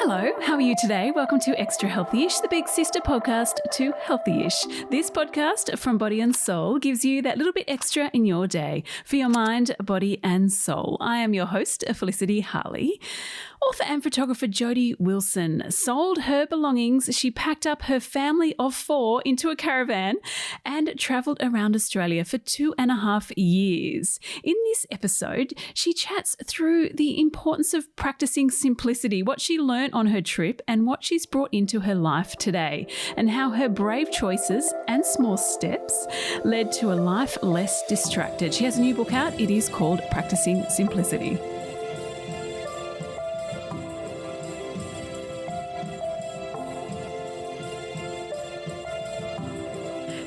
Hello, how are you today? Welcome to Extra Healthy-ish, the big sister podcast to Healthy-ish. This podcast from Body+Soul gives you that little bit extra in your day for your mind, body and soul. I am your host, Felicity Harley. Author and photographer Jodi Wilson sold her belongings. She packed up her family of 4 into a caravan and travelled around Australia for 2.5 years. In this episode, she chats through the importance of practising simplicity, what she learned on her trip and what she's brought into her life today, and how her brave choices and small steps led to a life less distracted. She has a new book out. It is called Practising Simplicity.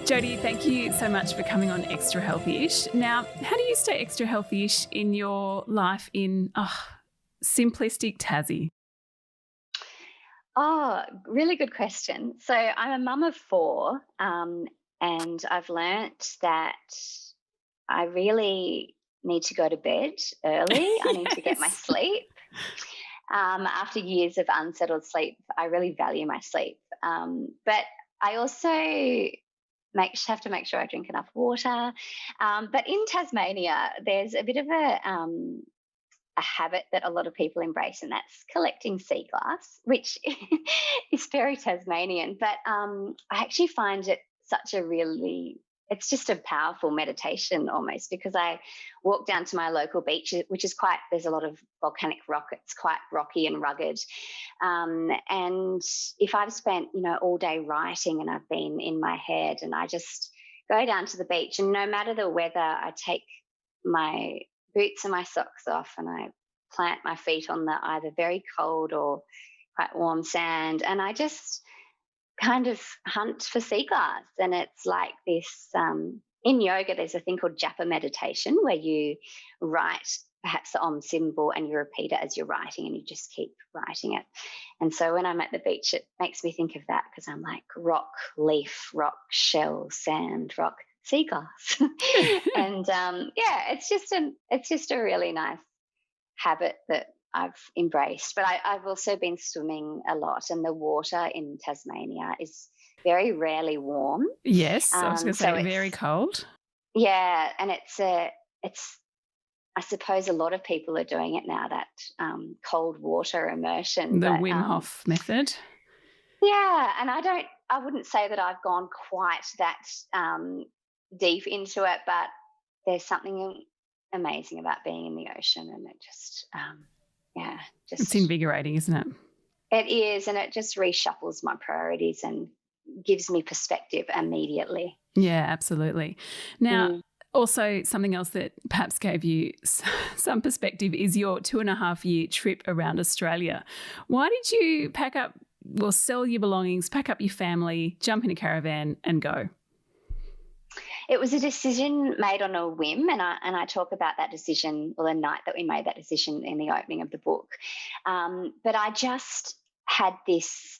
Jodi, thank you so much for coming on Extra Healthy-ish. Now, how do you stay extra healthy-ish in your life in simplistic Tassie? Oh, really good question. So I'm a mum of 4, and I've learnt that I really need to go to bed early. I need to get my sleep. After years of unsettled sleep, I really value my sleep. But I also have to make sure I drink enough water. But in Tasmania, there's a bit of a habit that a lot of people embrace, and that's collecting sea glass, which is very Tasmanian. But I actually find it it's just a powerful meditation almost, because I walk down to my local beach, which is there's a lot of volcanic rock. It's quite rocky and rugged. And if I've spent, all day writing and I've been in my head, and I just go down to the beach, and no matter the weather, I take my boots and my socks off and I plant my feet on the either very cold or quite warm sand, and I just kind of hunt for sea glass. And it's like this, in yoga, there's a thing called japa meditation where you write perhaps the Om symbol and you repeat it as you're writing, and you just keep writing it. And so when I'm at the beach, it makes me think of that, because I'm like rock, leaf, rock, shell, sand, rock, sea glass. And it's just a really nice habit that I've embraced. But I've also been swimming a lot, and the water in Tasmania is very rarely warm. Yes, I was going to say very cold. Yeah, and it's I suppose a lot of people are doing it now, that cold water immersion. The Wim Hof method. Yeah, and I wouldn't say that I've gone quite that deep into it, but there's something amazing about being in the ocean, and it just it's invigorating, isn't it? It is, and it just reshuffles my priorities and gives me perspective immediately. Yeah, absolutely. Now, also something else that perhaps gave you some perspective is your 2.5-year trip around Australia. Why did you sell your belongings, pack up your family, jump in a caravan and go? It was a decision made on a whim, and I talk about that decision, or the night that we made that decision, in the opening of the book. But I just had this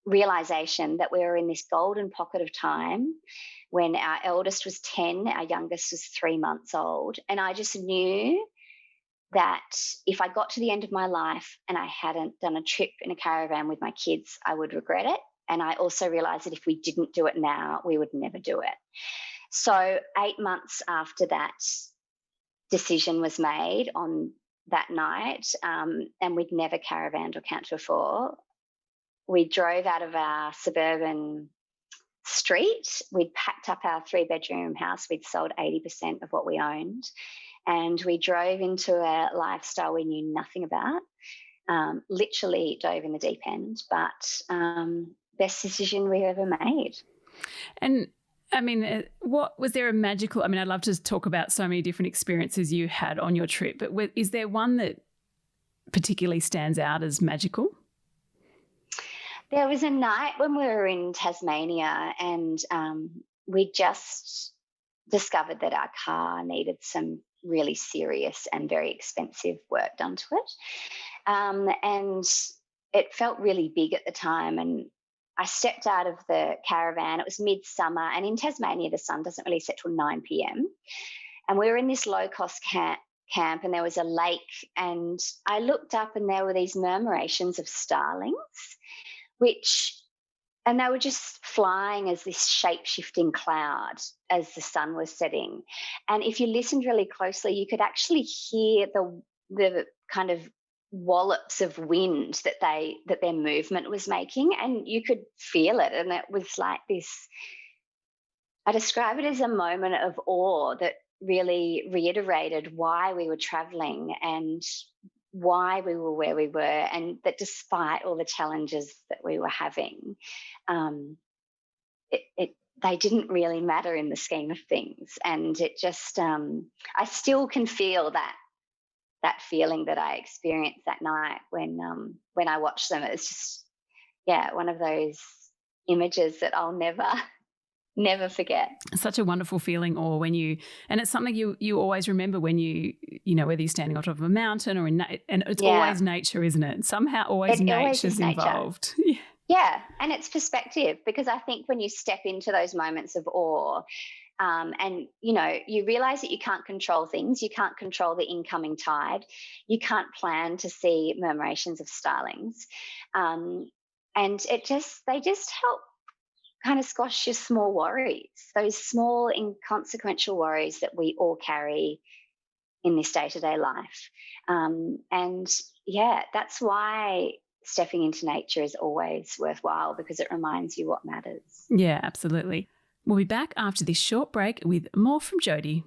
realisation that we were in this golden pocket of time when our eldest was 10, our youngest was 3 months old, and I just knew that if I got to the end of my life and I hadn't done a trip in a caravan with my kids, I would regret it. And I also realised that if we didn't do it now, we would never do it. So 8 months after that decision was made on that night, and we'd never caravanned or camped before, we drove out of our suburban street. We'd packed up our 3-bedroom house. We'd sold 80% of what we owned, and we drove into a lifestyle we knew nothing about, literally dove in the deep end, but best decision we ever made. And I mean, was there a magical, I'd love to talk about so many different experiences you had on your trip, but is there one that particularly stands out as magical? There was a night when we were in Tasmania, and we just discovered that our car needed some really serious and very expensive work done to it. And it felt really big at the time, and I stepped out of the caravan. It was midsummer, and in Tasmania, the sun doesn't really set till 9 p.m. And we were in this low-cost camp camp and there was a lake, and I looked up and there were these murmurations of starlings, and they were just flying as this shape-shifting cloud as the sun was setting. And if you listened really closely, you could actually hear the kind of wallops of wind that their movement was making, and you could feel it. And it was like this, I describe it as a moment of awe that really reiterated why we were traveling and why we were where we were, and that despite all the challenges that we were having, they didn't really matter in the scheme of things. And it just, I still can feel that feeling that I experienced that night when I watched them. It's just, one of those images that I'll never forget. Such a wonderful feeling, or and it's something you always remember when you know, whether you're standing on top of a mountain or and it's always nature, isn't it? Somehow always nature's involved. Yeah, and it's perspective, because I think when you step into those moments of awe, and you realize that you can't control things, you can't control the incoming tide, you can't plan to see murmurations of starlings, and they just help kind of squash your small worries, those small inconsequential worries that we all carry in this day-to-day life. That's why stepping into nature is always worthwhile, because it reminds you what matters. Yeah, absolutely. We'll be back after this short break with more from Jodi.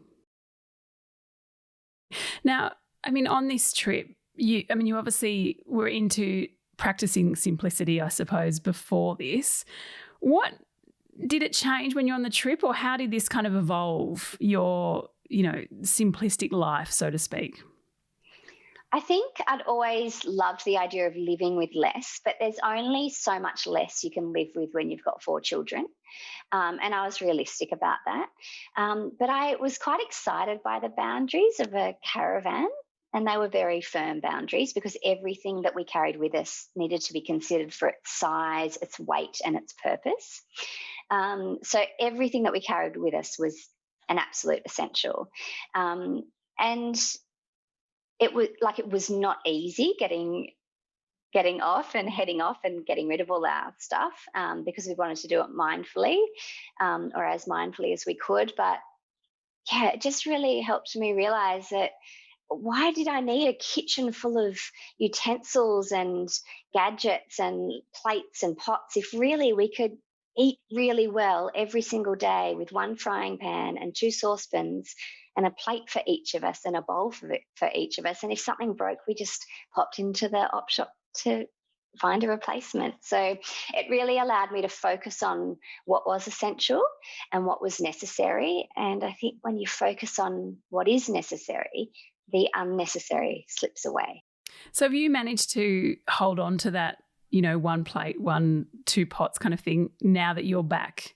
Now, I mean, on this trip, you obviously were into practicing simplicity, I suppose, before this. What did it change when you're on the trip, or how did this kind of evolve your, simplistic life, so to speak? I think I'd always loved the idea of living with less, but there's only so much less you can live with when you've got 4 children. And I was realistic about that. But I was quite excited by the boundaries of a caravan, and they were very firm boundaries, because everything that we carried with us needed to be considered for its size, its weight, and its purpose. So everything that we carried with us was an absolute essential. And it was not easy getting off and heading off and getting rid of all our stuff, because we wanted to do it mindfully, or as mindfully as we could. But it just really helped me realize that, why did I need a kitchen full of utensils and gadgets and plates and pots if really we could eat really well every single day with 1 frying pan and 2 saucepans and a plate for each of us and a bowl for each of us. And if something broke, we just popped into the op shop to find a replacement. So it really allowed me to focus on what was essential and what was necessary. And I think when you focus on what is necessary, the unnecessary slips away. So have you managed to hold on to that, 1 plate, 2 pots kind of thing, now that you're back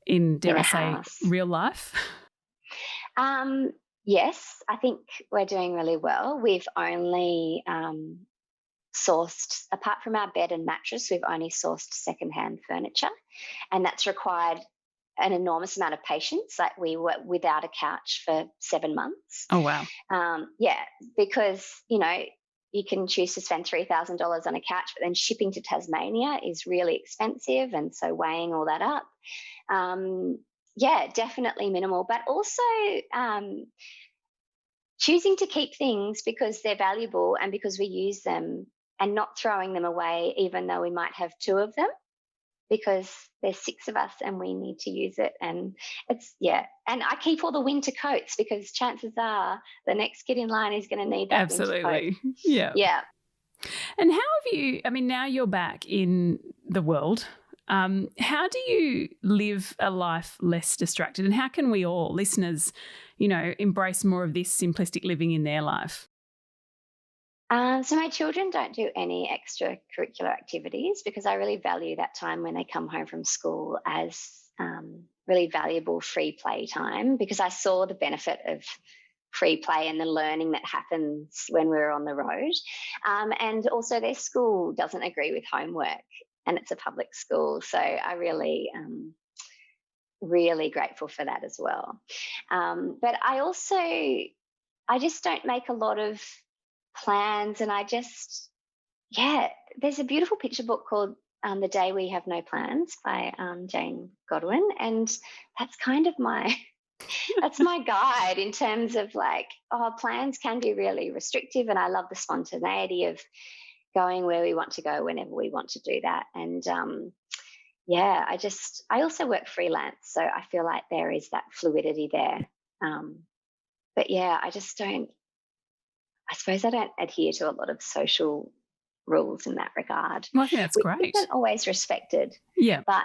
in, dare I say, real life? Yes, I think we're doing really well. We've only sourced, apart from our bed and mattress, we've only sourced secondhand furniture, and that's required an enormous amount of patience. Like, we were without a couch for 7 months. Oh, wow. Because, you can choose to spend $3,000 on a couch, but then shipping to Tasmania is really expensive. And so weighing all that up, definitely minimal, but also choosing to keep things because they're valuable and because we use them, and not throwing them away, even though we might have 2 of them, because there's 6 of us and we need to use it. And and I keep all the winter coats, because chances are the next kid in line is going to need that. Absolutely. Winter coat. Yeah. And how have you, now you're back in the world, how do you live a life less distracted, and how can we all, listeners, embrace more of this simplistic living in their life? So my children don't do any extracurricular activities, because I really value that time when they come home from school as really valuable free play time, because I saw the benefit of free play and the learning that happens when we're on the road. And also their school doesn't agree with homework, and it's a public school. So I really really grateful for that as well. But I I just don't make a lot of plans, and there's a beautiful picture book called The Day We Have No Plans by Jane Godwin, and that's kind of that's my guide in terms of like, plans can be really restrictive, and I love the spontaneity of going where we want to go whenever we want to do that. And I also work freelance, so I feel like there is that fluidity there. But yeah, I suppose I don't adhere to a lot of social rules in that regard. Well, I think that's Which great. isn't always respected. Yeah. But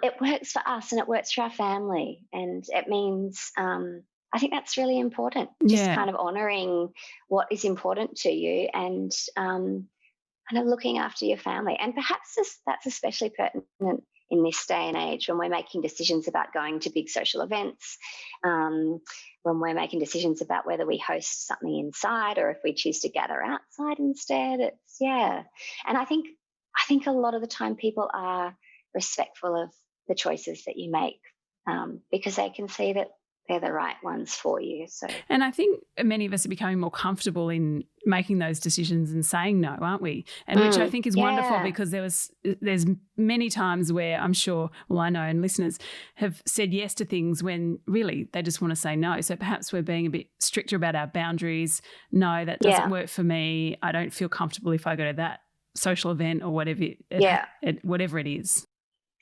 it works for us and it works for our family. And it means, I think that's really important, just kind of honouring what is important to you and kind of looking after your family. And perhaps that's especially pertinent in this day and age when we're making decisions about going to big social events, when we're making decisions about whether we host something inside or if we choose to gather outside instead. And I think a lot of the time people are respectful of the choices that you make because they can see that they're the right ones for you. So, and I think many of us are becoming more comfortable in making those decisions and saying no, aren't we? And which I think is wonderful, because there's many times where I'm sure, well, I know, and listeners have said yes to things when really they just want to say no. So perhaps we're being a bit stricter about our boundaries. No, that doesn't work for me. I don't feel comfortable if I go to that social event or whatever whatever it is.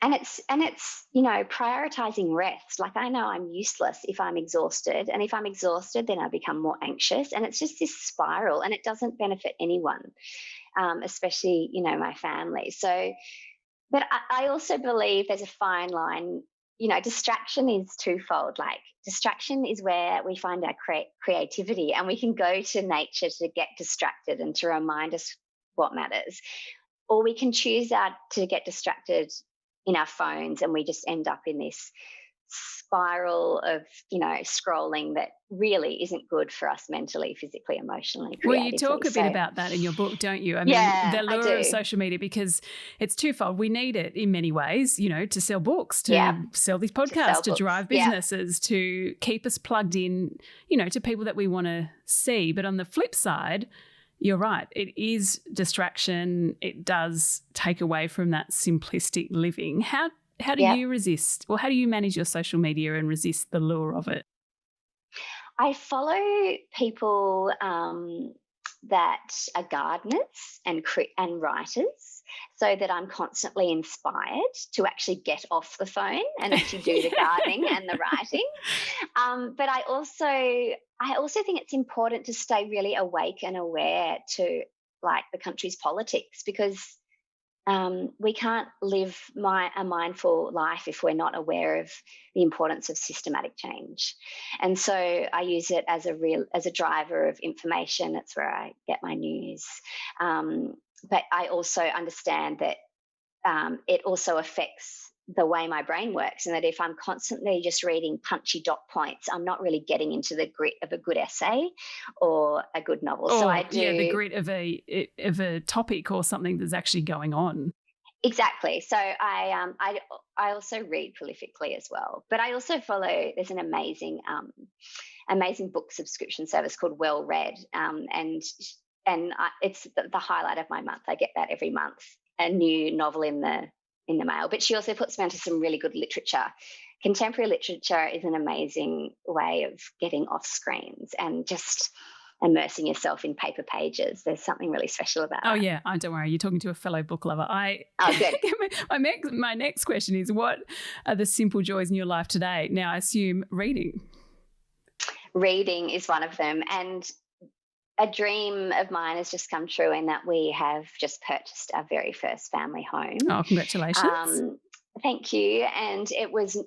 And it's prioritizing rest. Like, I know I'm useless if I'm exhausted, and if I'm exhausted, then I become more anxious, and it's just this spiral, and it doesn't benefit anyone, especially my family. So, but I also believe there's a fine line. Distraction is twofold. Like, distraction is where we find our creativity, and we can go to nature to get distracted and to remind us what matters, or we can choose to get distracted in our phones, and we just end up in this spiral of scrolling that really isn't good for us mentally, physically, emotionally, creatively. Well, you talk a bit about that in your book, don't you? I mean, the lure of social media, because it's twofold. We need it in many ways, to sell books, to sell these podcasts, to drive businesses, to keep us plugged in, to people that we want to see. But on the flip side, you're right. It is distraction. It does take away from that simplistic living. How do you resist, or how do you manage your social media and resist the lure of it? I follow people that are gardeners and writers, so that I'm constantly inspired to actually get off the phone and actually do the gardening and the writing. But I also think it's important to stay really awake and aware to like the country's politics, because we can't live a mindful life if we're not aware of the importance of systematic change. And so I use it as a driver of information. It's where I get my news. But I also understand that it also affects the way my brain works, and that if I'm constantly just reading punchy dot points, I'm not really getting into the grit of a good essay or a good novel. So I do the grit of a topic or something that's actually going on. Exactly. So I also read prolifically as well, but I also follow. There's an amazing book subscription service called Well Read, and it's the highlight of my month. I get that every month, a new novel in the mail. But she also puts me onto some really good literature. Contemporary literature is an amazing way of getting off screens and just immersing yourself in paper pages. There's something really special about it. Oh, yeah. Don't worry. You're talking to a fellow book lover. Good. My next question is, what are the simple joys in your life today? Now, I assume reading. Reading is one of them. And a dream of mine has just come true in that we have just purchased our very first family home. Oh, congratulations. Thank you. And it was,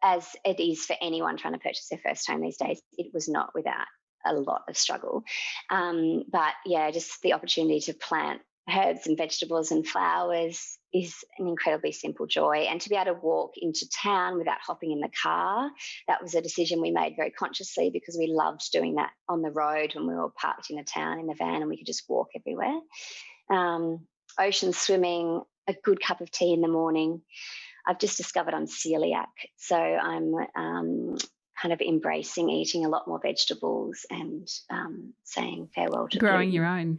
as it is for anyone trying to purchase their first home these days, it was not without a lot of struggle. But yeah, just the opportunity to plant herbs and vegetables and flowers is an incredibly simple joy. And to be able to walk into town without hopping in the car, that was a decision we made very consciously, because we loved doing that on the road when we were parked in a town in the van and we could just walk everywhere. Ocean swimming, a good cup of tea in the morning. I've just discovered I'm celiac, so I'm kind of embracing eating a lot more vegetables and saying farewell to growing gluten. your own.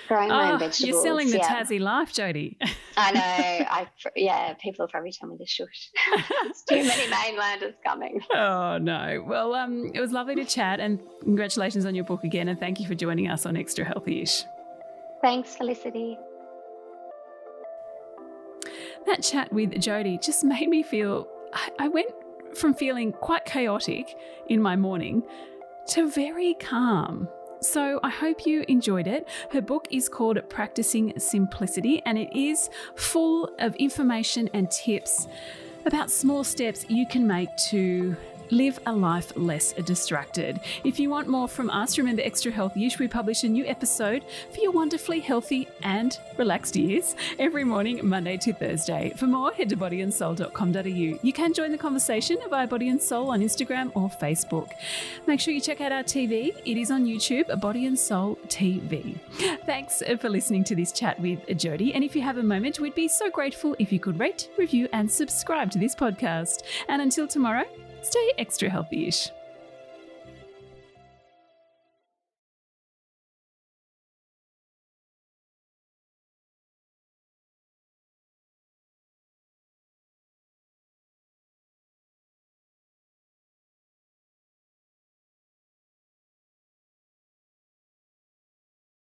Growing my own vegetables. You're selling the Tassie life, Jodi. I know. People will probably tell me to shush. There's too many mainlanders coming. Oh, no. Well, it was lovely to chat, and congratulations on your book again, and thank you for joining us on Extra Healthy-ish. Thanks, Felicity. That chat with Jodi just made me feel, I went from feeling quite chaotic in my morning to very calm. So I hope you enjoyed it. Her book is called Practising Simplicity, and it is full of information and tips about small steps you can make to live a life less distracted. If you want more from us, remember Extra Healthy-ish, we publish a new episode for your wonderfully healthy and relaxed ears every morning, Monday to Thursday. For more, head to bodyandsoul.com.au. You can join the conversation via Body and Soul on Instagram or Facebook. Make sure you check out our TV. It is on YouTube, Body and Soul TV. Thanks for listening to this chat with Jodi. And if you have a moment, we'd be so grateful if you could rate, review and subscribe to this podcast. And until tomorrow, stay extra healthy-ish.